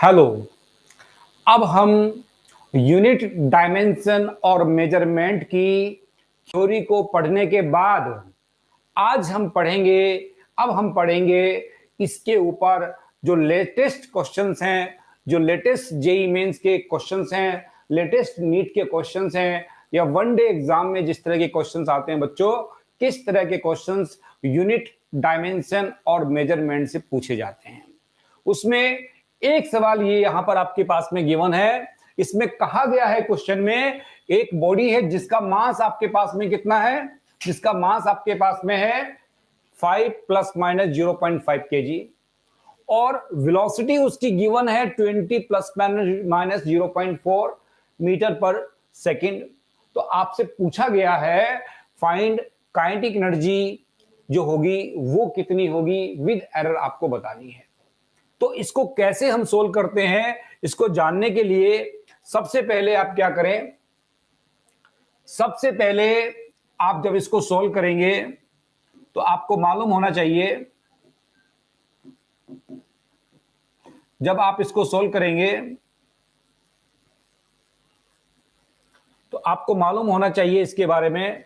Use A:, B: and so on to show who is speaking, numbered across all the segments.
A: Hello. अब हम unit dimension और मेजरमेंट की थ्योरी को पढ़ने के बाद आज हम पढ़ेंगे इसके ऊपर जो लेटेस्ट क्वेश्चंस हैं, जो लेटेस्ट जेई मेंस के क्वेश्चंस हैं, लेटेस्ट नीट के क्वेश्चंस हैं, या वन डे एग्जाम में जिस तरह के क्वेश्चंस आते हैं बच्चों, किस तरह के क्वेश्चंस यूनिट डायमेंशन और मेजरमेंट से पूछे जाते हैं। उसमें एक सवाल ये यहां पर आपके पास में गिवन है। इसमें कहा गया है क्वेश्चन में, एक बॉडी है जिसका मास आपके पास में कितना है, जिसका मास आपके पास में है 5 प्लस माइनस 0.5 केजी और वेलोसिटी उसकी गिवन है 20 प्लस माइनस 0.4 मीटर पर सेकंड। तो आपसे पूछा गया है फाइंड काइनेटिक एनर्जी जो होगी वो कितनी होगी, विद एरर आपको बतानी है। तो इसको कैसे हम सोल्व करते हैं, इसको जानने के लिए सबसे पहले आप क्या करें, सबसे पहले आप जब इसको सोल्व करेंगे तो आपको मालूम होना चाहिए, जब आप इसको सोल्व करेंगे तो आपको मालूम होना चाहिए इसके बारे में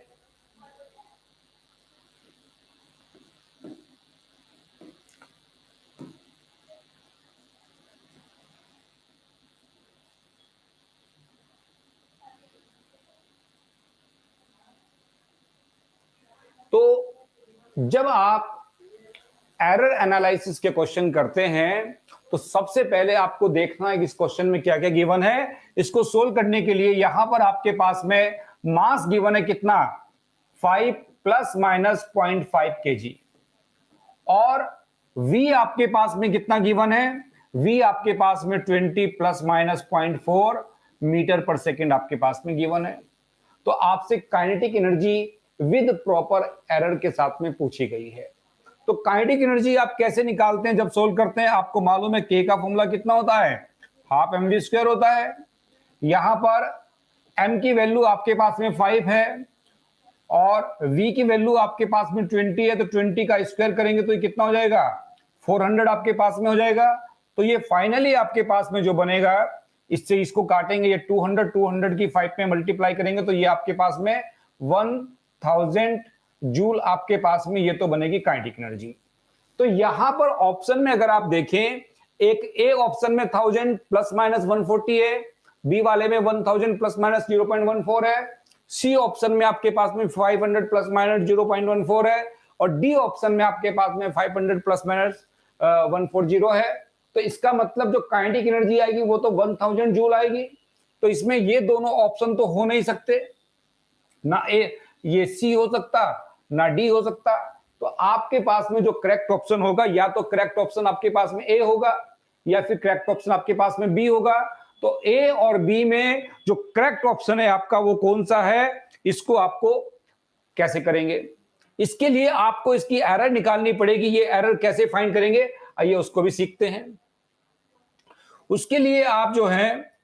A: तो जब आप एरर एनालिसिस के क्वेश्चन करते हैं तो सबसे पहले आपको देखना है कि इस क्वेश्चन में क्या क्या गिवन है। इसको सोल्व करने के लिए यहां पर आपके पास में मास गिवन है कितना, 5 प्लस माइनस 0.5 केजी, और v आपके पास में कितना गिवन है, v आपके पास में 20 प्लस माइनस 0.4 मीटर पर सेकेंड आपके पास में गिवन है। तो आपसे kinetic energy with proper error के साथ में पूछी गई है। तो काइनेटिक एनर्जी आप कैसे निकालते हैं जब सोल्व करते हैं, आपको मालूम है k का फॉर्मूला कितना होता है, हाफ mv स्क्वायर होता है। यहां पर m की वैल्यू आपके पास में 5 है और v की वैल्यू आपके पास में 20 है, तो 20 का स्क्वायर करेंगे तो ये कितना हो जाएगा, 400 आपके पास में हो जाएगा। तो ये फाइनली आपके पास में जो बनेगा, इससे इसको काटेंगे, ये 200 की 5 में मल्टीप्लाई करेंगे तो ये आपके पास में 1000 जूल आपके पास में ये तो बनेगी काइनेटिक एनर्जी। तो यहां पर ऑप्शन में अगर आप देखें, एक ए ऑप्शन में 1000 प्लस माइनस 140 है, बी वाले में 1000 प्लस माइनस 0.14 है, सी ऑप्शन में आपके पास में 500 प्लस माइनस 0.14 है, और डी ऑप्शन में आपके पास में 500 प्लस माइनस 140 है। तो इसका मतलब जो काइनेटिक एनर्जी आएगी वो तो 1000 जूल आएगी। तो इसमें ये दोनों ऑप्शन तो हो नहीं सकते, ना ये सी हो सकता ना डी हो सकता। तो आपके पास में जो करेक्ट ऑप्शन होगा, या तो करेक्ट ऑप्शन आपके पास में ए होगा या फिर करेक्ट ऑप्शन आपके पास में बी होगा। तो ए और बी में जो करेक्ट ऑप्शन है आपका वो कौन सा है, इसको आपको कैसे करेंगे, इसके लिए आपको इसकी एरर निकालनी पड़ेगी। ये एरर कैसे फाइंड करेंगे, आइए उसको भी सीखते हैं। उसके लिए आप जो है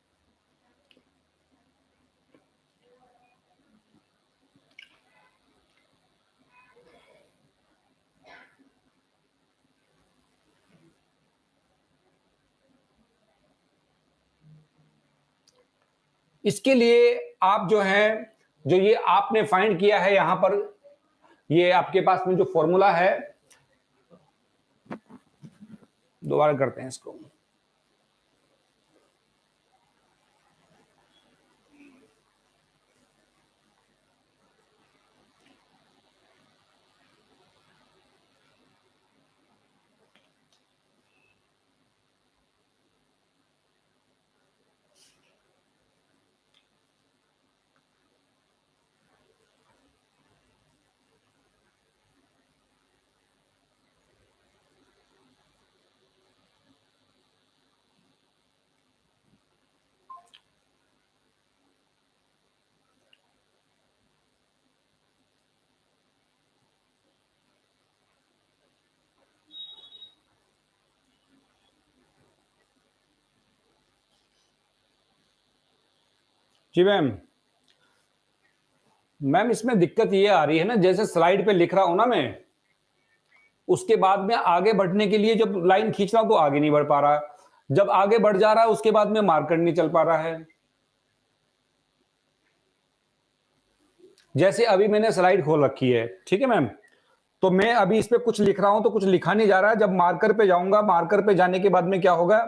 A: इसके लिए आप जो है, जो ये आपने फाइंड किया है यहां पर, ये आपके पास में जो फॉर्मूला है, दोबारा करते हैं इसको। जी मैम इसमें दिक्कत ये आ रही है ना, जैसे स्लाइड पे लिख रहा हूं ना मैं, उसके बाद में आगे बढ़ने के लिए जब लाइन खींच रहा हूं तो आगे नहीं बढ़ पा रहा। जब आगे बढ़ जा रहा है उसके बाद में मार्कर नहीं चल पा रहा है। जैसे अभी मैंने स्लाइड खोल रखी है, ठीक है मैम, तो मैं अभी इस पे कुछ लिख रहा हूं तो कुछ लिखा नहीं जा रहा है। जब मार्कर पे जाऊंगा, मार्कर पे जाने के बाद में क्या होगा,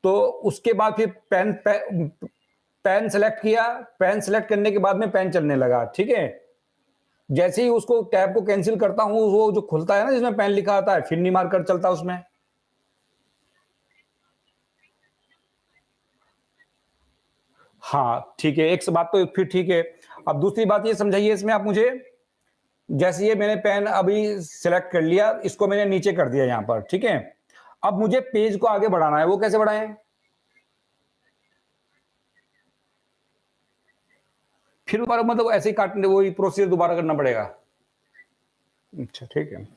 A: तो उसके बाद फिर पेन सेलेक्ट किया, पेन सेलेक्ट करने के बाद में पेन चलने लगा, ठीक है। जैसे ही उसको टैब को कैंसिल करता हूं, वो जो खुलता है ना जिसमें पेन लिखा आता है, फिर नहीं मार्कर चलता उसमें। हाँ ठीक है, एक बात तो फिर ठीक है। अब दूसरी बात ये समझाइए इसमें आप मुझे, जैसे ये मैंने पेन अभी सिलेक्ट कर लिया, इसको मैंने नीचे कर दिया यहां पर, ठीक है। अब मुझे पेज को आगे बढ़ाना है, वो कैसे बढ़ाएं? फिर दोबारा मतलब ऐसे ही काटने, वही प्रोसीजर दोबारा करना पड़ेगा? अच्छा ठीक है।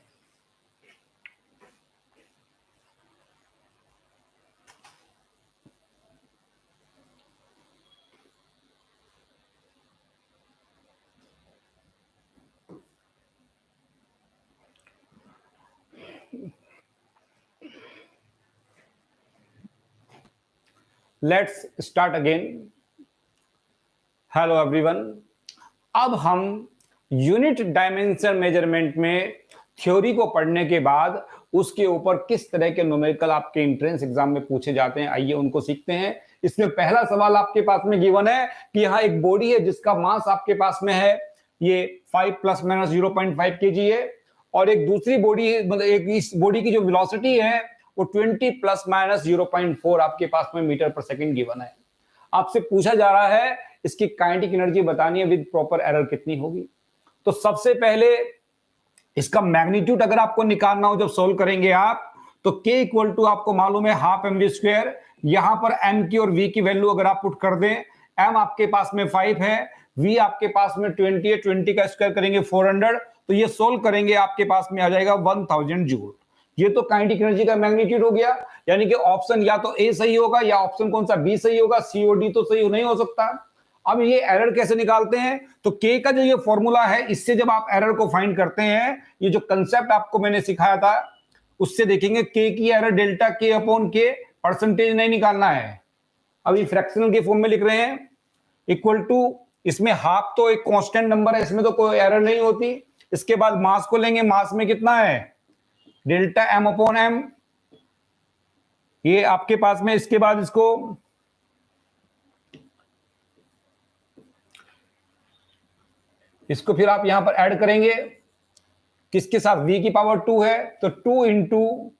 A: Let's start again. Hello everyone. अब हम यूनिट डायमेंशन मेजरमेंट में थ्योरी को पढ़ने के बाद उसके ऊपर किस तरह के न्यूमेरिकल आपके एंट्रेंस एग्जाम में पूछे जाते हैं, आइए उनको सीखते हैं। इसमें पहला सवाल आपके पास में गिवन है कि यहाँ एक बॉडी है जिसका मास आपके पास में है ये 5 प्लस माइनस 0.5 kg है, और एक दूसरी बॉडी, मतलब एक इस बॉडी की जो वेलोसिटी है वो 20 प्लस माइनस 0.4 आपके पास में मीटर पर सेकंड गिवन है। आपसे पूछा जा रहा है इसकी काइनेटिक एनर्जी बतानी है विद प्रॉपर एरर कितनी होगी। तो सबसे पहले इसका मैग्नीट्यूड अगर आपको निकालना हो, जब सोल्व करेंगे आप, तो k इक्वल टू आपको मालूम है हाफ mv स्क्वायर। यहां पर m की और v की वैल्यू अगर आप पुट कर दें, m आपके पास में 5 है, v आपके पास में 20 है, 20 का स्क्वायर करेंगे 400, तो ये सोल्व करेंगे आपके पास में आ जाएगा 1000 जूल। ये तो काइनेटिक एनर्जी का मैग्नीट्यूड हो गया, यानी कि ऑप्शन या तो ए सही होगा या ऑप्शन कौन सा बी सही होगा, सी और डी तो सही नहीं हो सकता। अब ये एरर कैसे निकालते हैं, तो के का जो ये फॉर्मूला है, इससे जब आप एरर को फाइंड करते हैं, ये जो कंसेप्ट आपको मैंने सिखाया था उससे देखेंगे के की एरर डेल्टा के अपॉन के, परसेंटेज नहीं निकालना है, अभी फ्रैक्शनल के फॉर्म में लिख रहे हैं, इक्वल टू, इसमें हाफ तो एक कांस्टेंट नंबर है, इसमें तो कोई एरर नहीं होती। इसके बाद मास को लेंगे, मास में कितना है, डेल्टा एम अपॉन एम, ये आपके पास में। इसके बाद इसको फिर आप यहां पर ऐड करेंगे, किसके साथ, v की पावर 2 है, तो 2 into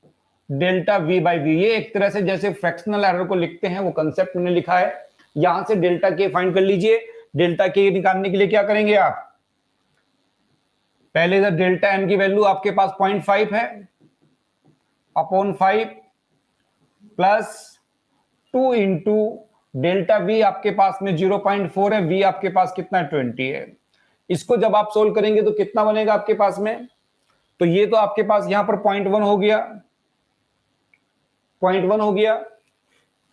A: delta v by V. ये एक तरह से जैसे फ्रैक्शनल एरर को लिखते हैं वो कंसेप्ट मैंने लिखा है। यहां से डेल्टा के फाइंड कर लीजिए। डेल्टा के निकालने के लिए क्या करेंगे आप, पहले इधर डेल्टा एम की वैल्यू आपके पास 0.5 है, upon 5 plus 2 into delta we आपके पास में 0.4 है, वी आपके पास कितना 20 है। इसको जब आप सोल्व करेंगे तो कितना बनेगा आपके पास में, तो ये तो आपके पास यहां पर 0.1 हो गया, 0.1 हो गया,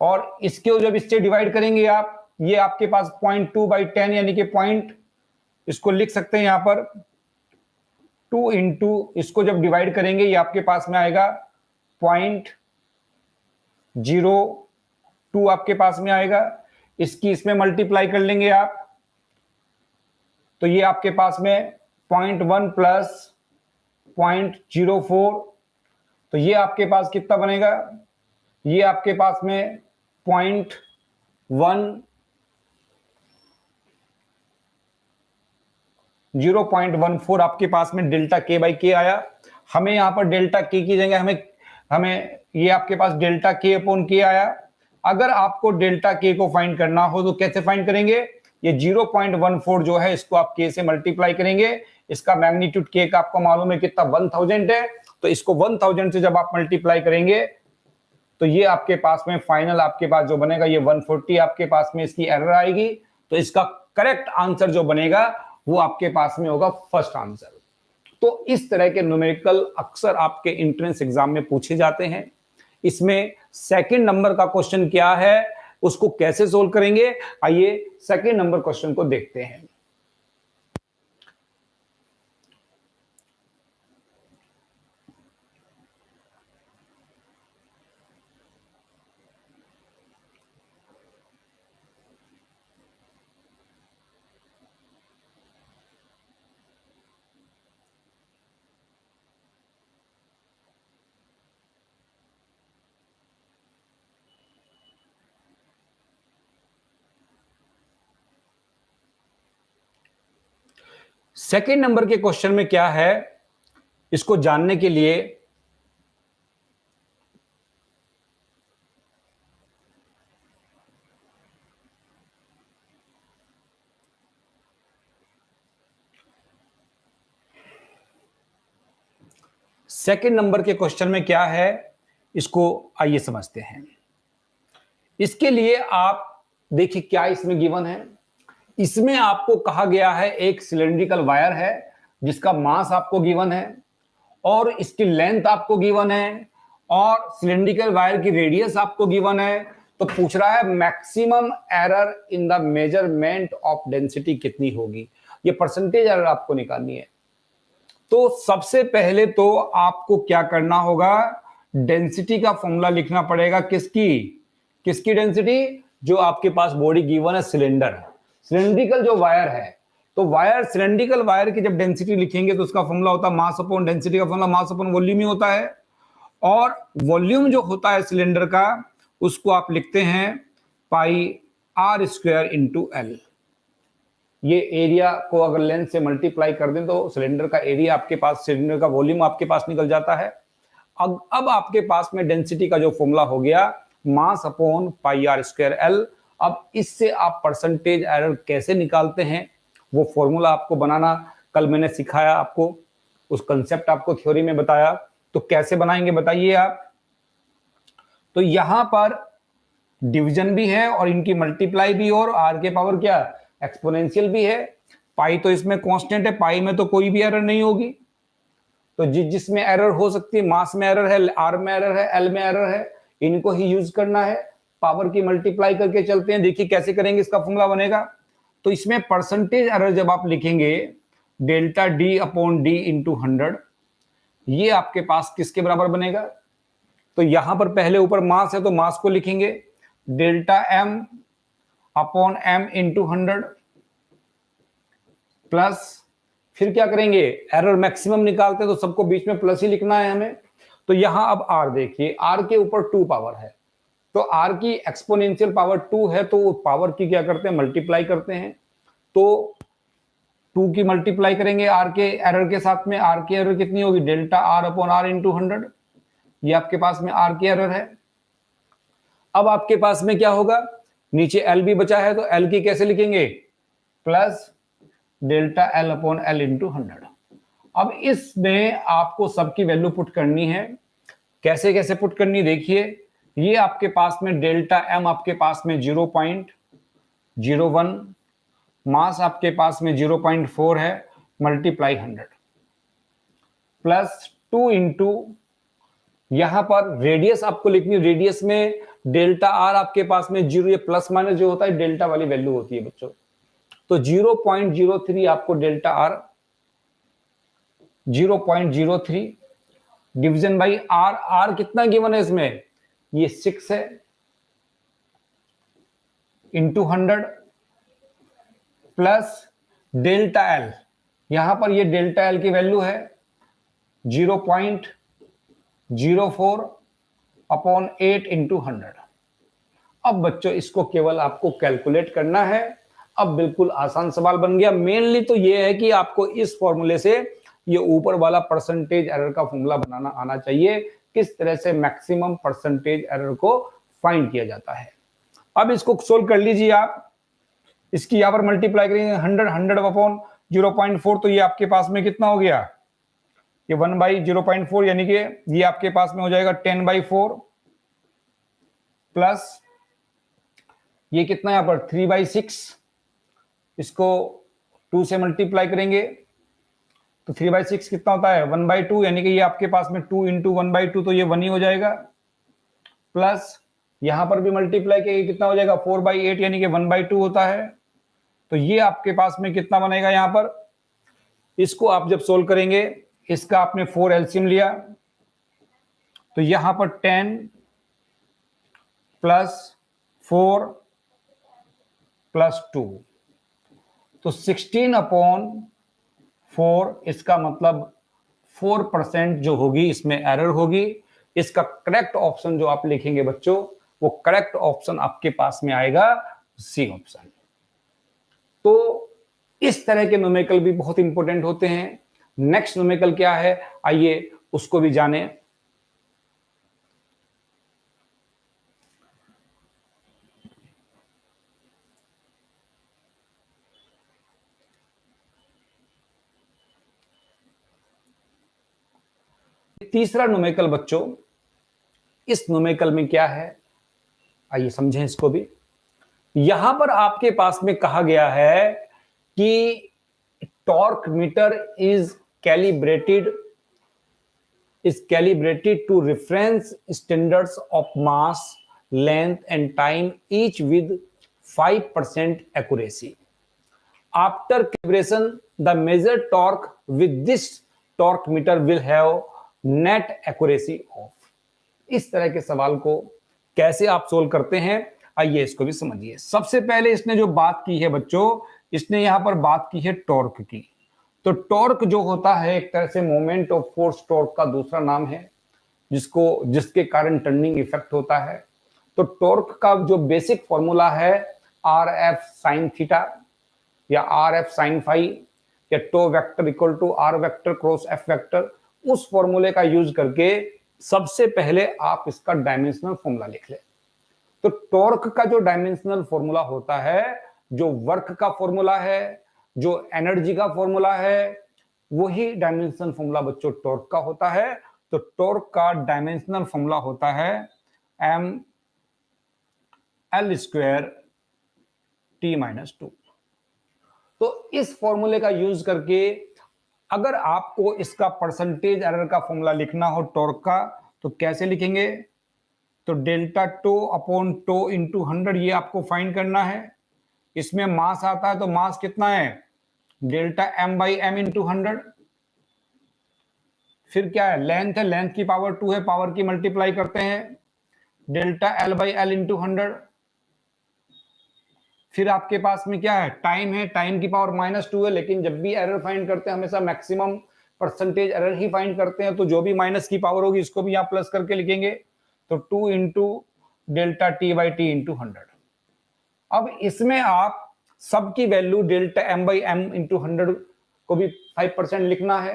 A: और इसके जब इससे डिवाइड करेंगे आप, ये आपके पास 0.2/10 यानी कि पॉइंट, इसको लिख सकते हैं यहां पर 2 इंटू, इसको जब डिवाइड करेंगे ये आपके पास में आएगा 0.02 आपके पास में आएगा। इसकी इसमें मल्टीप्लाई कर लेंगे आप, तो ये आपके पास में 0.1 प्लस 0.04, तो ये आपके पास कितना बनेगा, ये आपके पास में 0.14 आपके पास में डेल्टा के बाई के आया। हमें यहां पर डेल्टा के की जगह हमें ये आपके पास डेल्टा के अपॉन के आया। अगर आपको डेल्टा के को फाइंड करना हो तो कैसे फाइंड करेंगे, ये 0.14 जो है इसको आप के से मल्टीप्लाई करेंगे। इसका मैग्नीट्यूड के का आपको मालूम है कितना, 1000 है, तो इसको 1000 से जब आप मल्टीप्लाई करेंगे तो ये आपके पास में फाइनल आपके पास जो बनेगा ये 140 आपके पास में इसकी एरर आएगी। तो इसका करेक्ट आंसर जो बनेगा वो आपके पास में होगा फर्स्ट आंसर। तो इस तरह के न्यूमेरिकल अक्सर आपके एंट्रेंस एग्जाम में पूछे जाते हैं। इसमें सेकंड नंबर का क्वेश्चन क्या है, उसको कैसे सोल्व करेंगे, आइए सेकंड नंबर क्वेश्चन को देखते हैं। सेकंड नंबर के क्वेश्चन में क्या है, इसको जानने के लिए सेकंड नंबर के क्वेश्चन में क्या है, इसको आइए समझते हैं। इसके लिए आप देखिए क्या इसमें गिवन है। इसमें आपको कहा गया है एक सिलेंड्रिकल वायर है जिसका मास आपको गिवन है और इसकी लेंथ आपको गिवन है और सिलेंड्रिकल वायर की रेडियस आपको गिवन है। तो पूछ रहा है maximum error in the measurement of density कितनी होगी, ये परसेंटेज एरर आपको निकालनी है। तो सबसे पहले तो आपको क्या करना होगा, डेंसिटी का फॉर्मूला लिखना पड़ेगा। किसकी डेंसिटी, जो आपके पास बॉडी गिवन है, सिलेंड्रिकल जो वायर है। तो वायर, सिलेंड्रिकल वायर की जब डेंसिटी लिखेंगे तो उसका फॉर्मूला होता है मास अपॉन डेंसिटी का फॉर्मूला मास अपॉन वॉल्यूम ही होता है। और वॉल्यूम जो होता है सिलेंडर का, उसको आप लिखते हैं पाई आर स्क्वायर इंटू एल। ये एरिया को अगर लेंथ से मल्टीप्लाई कर दें तो सिलेंडर का एरिया आपके पास, सिलेंडर का वॉल्यूम आपके पास निकल जाता है। अब आपके पास में डेंसिटी का जो फॉर्मूला हो गया mass upon pi R square L. अब इससे आप परसेंटेज एरर कैसे निकालते हैं वो फॉर्मूला आपको बनाना कल मैंने सिखाया, आपको उस कंसेप्ट आपको थ्योरी में बताया। तो कैसे बनाएंगे बताइए आप। तो यहां पर डिवीजन भी है और इनकी मल्टीप्लाई भी, और आर के पावर क्या, एक्सपोनेंशियल भी है। पाई तो इसमें कांस्टेंट है, पाई में तो कोई भी एरर नहीं होगी। तो जिसमें एरर हो सकती है, मास में एरर है, आर में एरर है, एल में एरर है, इनको ही यूज करना है। पावर की मल्टीप्लाई करके चलते हैं, देखिए कैसे करेंगे, इसका फॉर्मूला बनेगा। तो इसमें परसेंटेज एरर जब आप लिखेंगे delta D upon D into 100, ये आपके पास किसके बराबर बनेगा। तो यहां पर पहले ऊपर मास है तो मास को लिखेंगे delta M upon M into 100 plus, फिर क्या करेंगे, एरर मैक्सिमम निकालते हैं तो सबको बीच में प्लस ही लिखना है हमें। तो यहां अब आर देखिए, आर के ऊपर 2 पावर है, तो आर की एक्सपोनेंशियल पावर 2 है, तो पावर की क्या करते हैं, मल्टीप्लाई करते हैं। तो 2 की मल्टीप्लाई करेंगे आर के एरर के साथ में, आर की एरर कितनी होगी, delta R upon R into 100। ये आपके पास में आर की एरर है। अब आपके पास में क्या होगा, नीचे एल भी बचा है तो एल की कैसे लिखेंगे, plus delta L upon L into 100। अब इसमें आपको सबकी वैल्यू पुट करनी है। कैसे कैसे पुट करनी, देखिए ये आपके पास में डेल्टा एम आपके पास में 0.01, मास आपके पास में 0.4 है, मल्टीप्लाई 100 प्लस 2 इंटू, यहां पर रेडियस आपको लिखनी, रेडियस में डेल्टा आर आपके पास में 0, ये प्लस माइनस जो होता है डेल्टा वाली वैल्यू होती है बच्चों। तो 0.03 आपको delta R 0.03 division by R. R कितना गिवन है इसमें, ये 6 है, इंटू 100 प्लस डेल्टा एल, यहां पर ये डेल्टा एल की वैल्यू है 0.04 अपॉन 8 इंटू 100। अब बच्चों इसको केवल आपको कैलकुलेट करना है। अब बिल्कुल आसान सवाल बन गया। मेनली तो ये है कि आपको इस फॉर्मूले से ये ऊपर वाला परसेंटेज एरर का फॉर्मूला बनाना आना चाहिए, किस तरह से मैक्सिमम परसेंटेज एरर को फाइंड किया जाता है। अब इसको सोल्व कर लीजिए आप। इसकी यहां पर मल्टीप्लाई करेंगे 100 अपॉन 0.4, तो ये आपके पास में कितना हो गया, ये 1/0.4, यानी कि ये आपके पास में हो जाएगा 10/4 प्लस ये कितना यहां पर 3/6, इसको 2 से मल्टीप्लाई करेंगे तो 3/6 कितना होता है 1/2, यानी कि ये आपके पास में 2 इंटू 1/2, तो ये 1 ही हो जाएगा। प्लस यहां पर भी मल्टीप्लाई किया कितना हो जाएगा 4/8, यानी कि 1/2 होता है। तो ये आपके पास में कितना बनेगा, यहां पर इसको आप जब सोल्व करेंगे, इसका आपने 4 एलसीएम लिया तो यहां पर 10 प्लस 4 प्लस 2, तो 16 अपॉन 4, इसका मतलब 4% जो होगी इसमें एरर होगी। इसका करेक्ट ऑप्शन जो आप लिखेंगे बच्चों, वो करेक्ट ऑप्शन आपके पास में आएगा सी ऑप्शन। तो इस तरह के न्यूमेरिकल भी बहुत इंपॉर्टेंट होते हैं। नेक्स्ट न्यूमेरिकल क्या है, आइए उसको भी जाने। तीसरा न्यूमेरिकल बच्चों, इस न्यूमेरिकल में क्या है, आइए समझें इसको भी। यहां पर आपके पास में कहा गया है कि torque meter is calibrated to reference standards of mass, length and time, each with 5% accuracy. After calibration, the measured torque with this torque meter will have net accuracy of. इस तरह के सवाल को कैसे आप सोल्व करते हैं, आइए इसको भी समझिए। सबसे पहले इसने जो बात की है बच्चों, इसने यहां पर बात की है टॉर्क की। तो टॉर्क जो होता है एक तरह से मोमेंट ऑफ फोर्स टॉर्क का दूसरा नाम है, जिसके कारण टर्निंग इफेक्ट होता है। तो टॉर्क का जो बेसिक फॉर्मूला है आर एफ साइन थीटा या आर एफ साइन फाई या tau vector equal to R vector cross F vector, उस फॉर्मूले का यूज करके सबसे पहले आप इसका डायमेंशनल फॉर्मूला लिख ले। तो टॉर्क का जो डायमेंशनल फॉर्मूला होता है, जो वर्क का फॉर्मूला है, जो एनर्जी का फॉर्मूला है, वही डायमेंशनल फॉर्मूला बच्चों टॉर्क का होता है। तो टॉर्क का डायमेंशनल फॉर्मूला होता है M L square T minus 2। तो इस फॉर्मूले का यूज करके अगर आपको इसका परसेंटेज एरर का फॉर्मूला लिखना हो टॉर्क का, तो कैसे लिखेंगे, तो delta tau upon tau into 100 ये आपको फाइंड करना है। इसमें मास आता है, तो मास कितना है, delta M by M into 100। फिर क्या है, लेंथ है, लेंथ की पावर 2 है, पावर की मल्टीप्लाई करते हैं, delta L by L into 100। फिर आपके पास में क्या है, टाइम है, टाइम की पावर -2 है, लेकिन जब भी एरर फाइंड करते हैं हमेशा मैक्सिमम परसेंटेज एरर ही फाइंड करते हैं, तो जो भी माइनस की पावर होगी इसको भी यहां प्लस करके लिखेंगे। तो 2 into delta T by T into 100। अब इसमें आप सबकी value delta M by M into 100 को भी 5% लिखना है,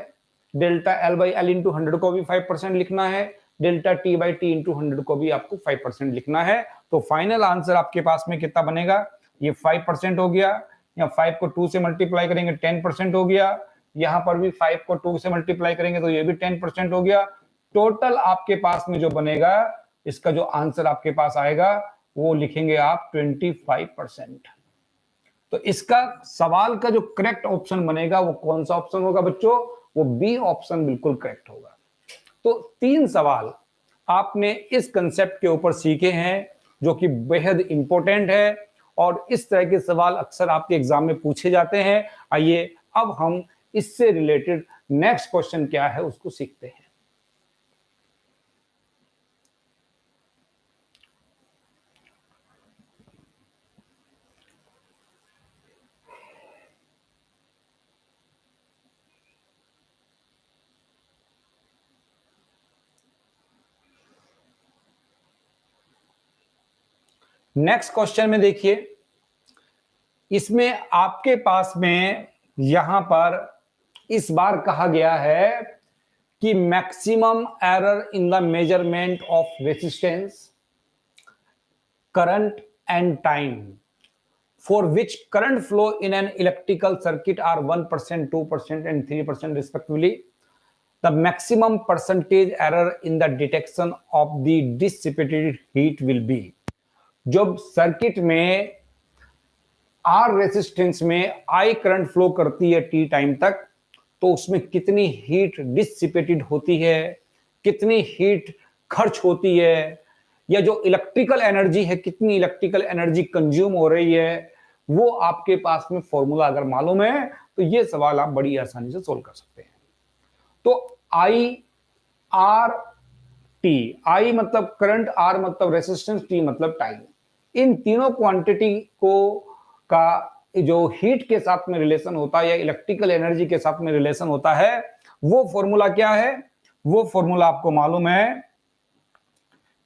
A: delta L by L into 100 को भी 5% लिखना है, delta T by T into 100 को भी आपको 5% लिखना है। तो फाइनल आंसर आपके पास में कितना बनेगा, ये 5% हो गया, या 5 को 2 से मल्टीप्लाई करेंगे 10% हो गया, यहां पर भी 5 को 2 से मल्टीप्लाई करेंगे तो ये भी 10% हो गया। टोटल आपके पास में जो बनेगा, इसका जो आंसर आपके पास आएगा वो लिखेंगे आप 25%। तो इसका सवाल का जो करेक्ट ऑप्शन बनेगा वो कौन सा ऑप्शन होगा बच्चों, वो बी ऑप्शन बिल्कुल करेक्ट होगा। तो 3 सवाल आपने इस कंसेप्ट के ऊपर सीखे हैं जो कि बेहद इंपॉर्टेंट है, और इस तरह के सवाल अक्सर आपके एग्जाम में पूछे जाते हैं। आइए अब हम इससे रिलेटेड नेक्स्ट क्वेश्चन क्या है उसको सीखते हैं। नेक्स्ट क्वेश्चन में देखिए, इसमें आपके पास में यहां पर इस बार कहा गया है कि maximum error in the measurement of resistance, current and time for which current flow in an electrical circuit are 1%, 2% and 3% respectively. The maximum percentage error in the detection of the dissipated heat will be. जब circuit में are resistance में I current flow करती है T time तक, तो उसमें कितनी heat dissipated होती है, कितनी हीट खर्च होती है, या जो इलेक्ट्रिकल एनर्जी है कितनी इलेक्ट्रिकल एनर्जी कंज्यूम हो रही है, वो आपके पास में फॉर्मूला अगर मालूम है तो ये सवाल आप बड़ी आसानी से सोल्व कर सकते हैं। तो आई आर टी, आई मतलब करंट, आर मतलब रेजिस्टेंस, टी मतलब टाइम, इन तीनों क्वांटिटी को का जो हीट के साथ में रिलेशन होता है या इलेक्ट्रिकल एनर्जी के साथ में रिलेशन होता है, वो फॉर्मूला क्या है, वो फॉर्मूला आपको मालूम है,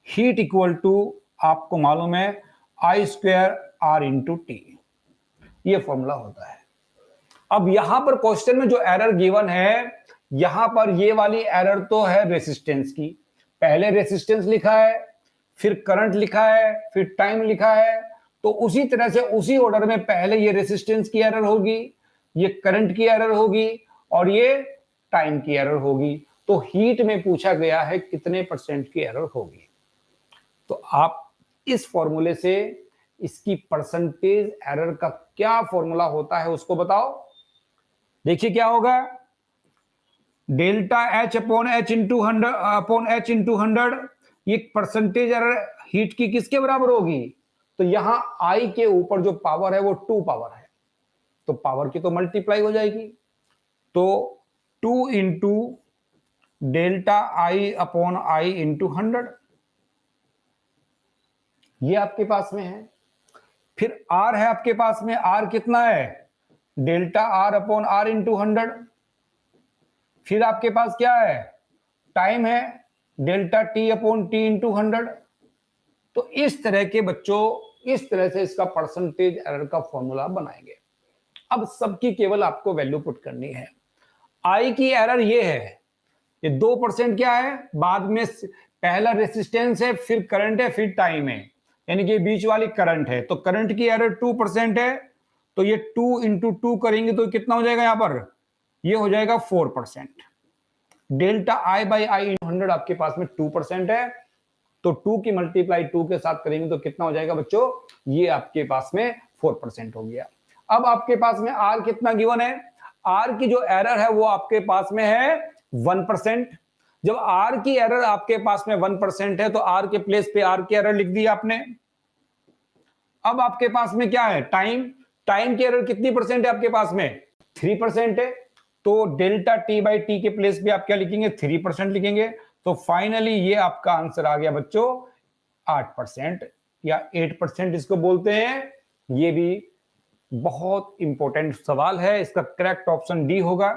A: हीट इक्वल टू आपको मालूम है आई स्क्वायर आर इंटू टी, ये फॉर्मूला होता है। अब यहां पर क्वेश्चन में जो एरर गिवन है, यहां पर ये वाली एरर तो है रेसिस्टेंस की। पहले रेसिस्टेंस लिखा है, फिर करंट लिखा है, फिर टाइम लिखा है, तो उसी तरह से उसी ऑर्डर में पहले ये रेसिस्टेंस की एरर होगी, ये करंट की एरर होगी और ये टाइम की एरर होगी। तो हीट में पूछा गया है कितने परसेंट की एरर होगी। तो आप इस फॉर्मूले से इसकी परसेंटेज एरर का क्या फॉर्मूला होता है उसको बताओ। देखिए क्या होगा, delta H upon H into 100 ये परसेंटेज एरर हीट की किसके बराबर होगी? तो यहां आई के ऊपर जो पावर है वो 2 पावर है, तो पावर की तो मल्टीप्लाई हो जाएगी। तो 2 into delta I upon I into 100 ये आपके पास में है। फिर आर है आपके पास में, आर कितना है? Delta R upon R into 100। फिर आपके पास क्या है? टाइम है, delta T upon T into 100। तो इस तरह के बच्चों, इस तरह से इसका परसेंटेज एरर का फॉर्मूला बनाएंगे। अब सबकी केवल आपको वैल्यू पुट करनी है। आई की एरर ये है, ये 2% क्या है? बाद में पहला रेसिस्टेंस है, फिर करंट है, फिर टाइम है, यानी कि बीच वाली करंट है। तो करंट की एरर 2% है, तो ये 2 इंटू 2 करेंगे तो कितना हो जाएगा? यहां पर ये हो जाएगा 4%। डेल्टा आई बाई आई इन 100 आपके पास में 2% है, तो 2 की मल्टीप्लाई 2 के साथ करेंगे तो कितना हो जाएगा बच्चों? ये आपके पास में 4% हो गया। अब आपके पास में आर कितना गिवन है? आर की जो एरर है वो आपके पास में है 1%। जब आर की एरर आपके पास में 1% है तो आर के प्लेस पे आर की एरर लिख दी आपने। अब आपके पास में क्या है? टाइम। टाइम की एरर कितनी परसेंट है आपके पास में? 3% है, तो डेल्टा टी बाई टी के प्लेस पे आप क्या लिखेंगे? 3% लिखेंगे। तो फाइनली ये आपका आंसर आ गया बच्चों 8% या 8% इसको बोलते हैं। ये भी बहुत इंपॉर्टेंट सवाल है, इसका करेक्ट ऑप्शन डी होगा।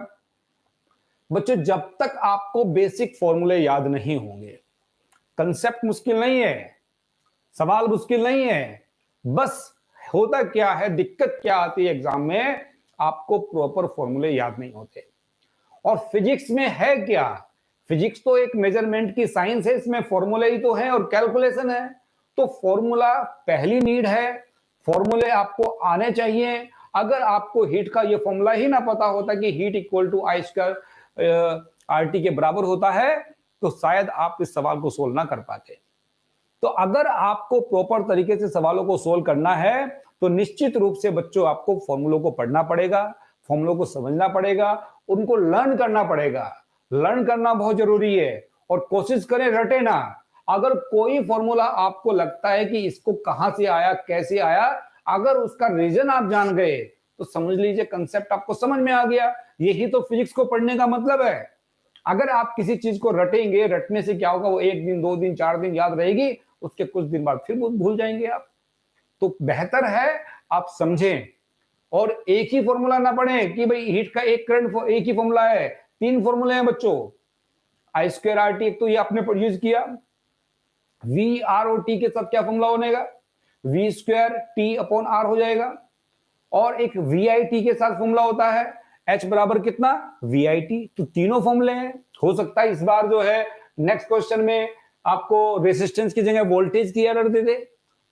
A: बच्चों जब तक आपको बेसिक फॉर्मूले याद नहीं होंगे, कंसेप्ट मुश्किल नहीं है, सवाल मुश्किल नहीं है, बस होता क्या है, दिक्कत क्या आती है एग्जाम में, आपको प्रॉपर फॉर्मूले याद नहीं होते। और फिजिक्स में है क्या? फिजिक्स तो एक मेजरमेंट की साइंस है, इसमें फॉर्मूले ही तो है और कैलकुलेशन है। तो फॉर्मूला पहली नीड है, फॉर्मूले आपको आने चाहिए। अगर आपको हीट का ये फॉर्मूला ही ना पता होता कि heat equal to I square R T के बराबर होता है, तो शायद आप इस सवाल को सोल्व ना कर पाते। तो अगर आपको प्रॉपर तरीके से सवालों को सोल्व करना है तो निश्चित रूप से बच्चों आपको फॉर्मूलों को पढ़ना पड़ेगा, फॉर्मूलों को समझना पड़ेगा, उनको लर्न करना पड़ेगा। लर्न करना बहुत जरूरी है और कोशिश करें रटे ना। अगर कोई फॉर्मूला आपको लगता है कि इसको कहां से आया, कैसे आया, अगर उसका रीजन आप जान गए तो समझ लीजिए कंसेप्ट आपको समझ में आ गया। यही तो फिजिक्स को पढ़ने का मतलब है। अगर आप किसी चीज को रटेंगे, रटने से क्या होगा? वो 1 दिन 2 दिन 4 दिन याद रहेगी, उसके कुछ दिन बाद फिर भूल जाएंगे आप। तो बेहतर है आप समझें और एक ही फॉर्मूला ना पढ़ें कि भाई हीट का एक करंट एक ही फॉर्मूला है। 3 फॉर्मूले हैं बच्चों। आई स्क्वायर आर टी तो ये आपने यूज किया, वी आर और टी के साथ क्या फॉर्मूला बनेगा? V square T upon R हो जाएगा। और एक वी आई टी के साथ फॉर्मूला होता है H बराबर कितना? V I T. तो तीनों फॉर्मूले हैं। हो सकता है इस बार जो है नेक्स्ट क्वेश्चन में आपको रेसिस्टेंस की जगह वोल्टेज की एरर दे दे,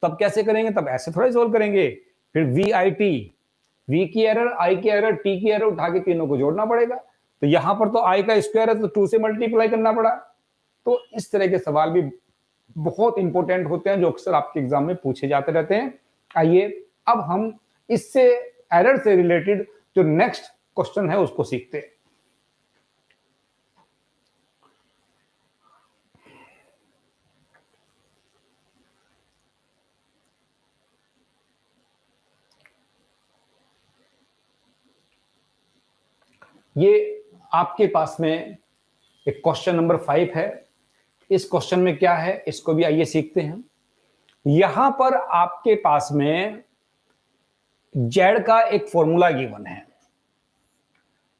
A: तब कैसे करेंगे? तब ऐसे थोड़ा सोल्व करेंगे। फिर वी आई टी, वी की एरर, आई की एरर, टी की एरर उठा के तीनों को जोड़ना पड़ेगा। तो यहां पर तो आई का स्क्वायर है तो 2 से मल्टीप्लाई करना पड़ा। तो इस तरह के सवाल भी बहुत इंपॉर्टेंट होते हैं जो अक्सर आपके एग्जाम में पूछे जाते रहते हैं। आइए अब हम इससे एरर से रिलेटेड जो नेक्स्ट क्वेश्चन है उसको सीखते हैं। ये आपके पास में एक क्वेश्चन नंबर 5 है। इस क्वेश्चन में क्या है इसको भी आइए सीखते हैं। यहां पर आपके पास में जेड का एक फॉर्मूला गिवन है।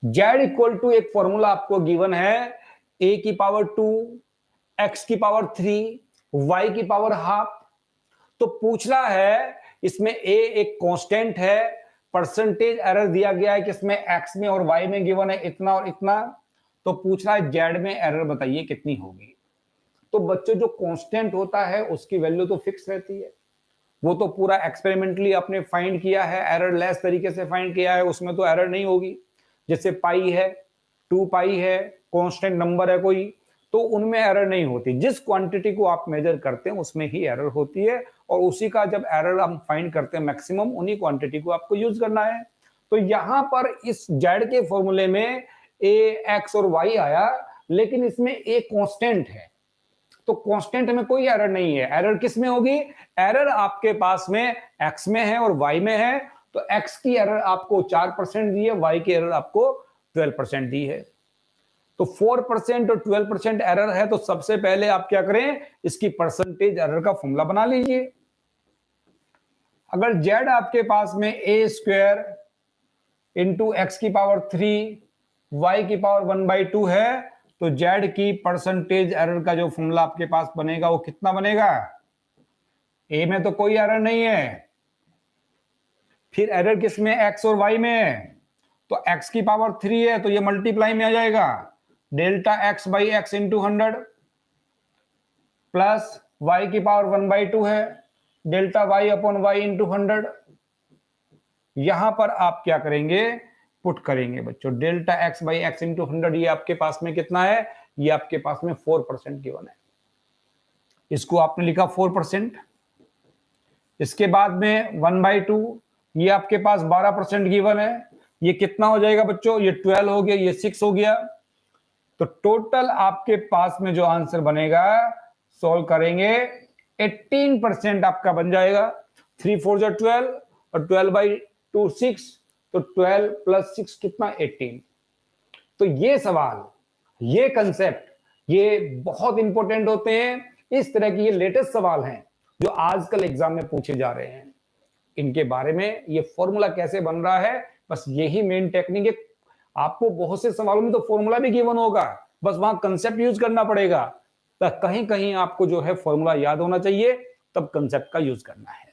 A: जेड इक्वल टू एक फॉर्मूला आपको गिवन है, ए की पावर 2, एक्स की पावर 3, वाई की पावर हाफ। तो पूछ रहा है इसमें ए एक कांस्टेंट है, परसेंटेज एरर दिया गया है किसमें, एक्स में, और वाई में गिवन है इतना और इतना, तो पूछ रहा है जेड में एरर बताइए कितनी होगी। तो बच्चों जो कांस्टेंट होता है उसकी वैल्यू तो फिक्स रहती है, वो तो पूरा एक्सपेरिमेंटली आपने फाइंड किया है, एरर लेस तरीके से फाइंड किया है, उसमें तो एरर नहीं होगी। जैसे पाई है, 2 पाई है, कांस्टेंट नंबर है कोई, तो उनमें एरर नहीं होती। जिस क्वांटिटी को आप मेजर करते हैं उसमें ही एरर होती है, और उसी का जब एरर हम फाइंड करते हैं मैक्सिमम, उन्हीं क्वांटिटी को आपको यूज करना है। तो यहां पर इस जेड के फॉर्मूले में ए, एक्स और वाई आया, लेकिन इसमें ए कांस्टेंट है, तो कांस्टेंट में कोई एरर नहीं है। एरर किस में होगी, एरर आपके पास में एक्स में है और वाई में है, तो एक्स की एरर आपको 4% दी है, वाई की एरर आपको 12% दी है। तो 4% और 12% एरर है, तो सबसे पहले आप क्या करें, इसकी परसेंटेज एरर का फॉर्मूला बना लीजिए। अगर जेड आपके पास में ए स्क्वायर इंटू एक्स की पावर 3 वाई की पावर 1/2 है, तो जेड की परसेंटेज एरर का जो फॉर्मूला आपके पास बनेगा वो कितना बनेगा, ए में तो कोई एरर नहीं है, फिर एरर किसमें, एक्स और वाई में है, तो एक्स की पावर 3 है तो ये मल्टीप्लाई में आ जाएगा, delta X by X into 100 plus Y की पावर 1/2 है, delta Y upon Y into 100। यहां पर आप क्या करेंगे, पुट करेंगे बच्चों, delta X by X into 100, ये आपके पास में कितना है, ये आपके पास में 4% गिवन है, इसको आपने लिखा 4%। इसके बाद में 1/2, ये आपके पास 12% गिवन है, ये कितना हो जाएगा बच्चों, ये 12 हो गया, ये 6 हो गया। तो टोटल आपके पास में जो आंसर बनेगा, सॉल्व करेंगे, 18% आपका बन जाएगा। 3 4 जो 12 और 12/2 6, तो 12 प्लस 6 कितना, 18। तो ये सवाल, ये कंसेप्ट, ये बहुत इंपॉर्टेंट होते हैं। इस तरह की ये लेटेस्ट सवाल हैं जो आजकल एग्जाम में पूछे जा रहे हैं, इनके बारे में, ये फॉर्मूला कैसे बन रहा है, बस यही मेन टेक्निक है। आपको बहुत से सवालों में तो फॉर्मूला भी गिवन होगा, बस वहां कंसेप्ट यूज करना पड़ेगा। तो कहीं कहीं आपको जो है फॉर्मूला याद होना चाहिए, तब कंसेप्ट का यूज करना है।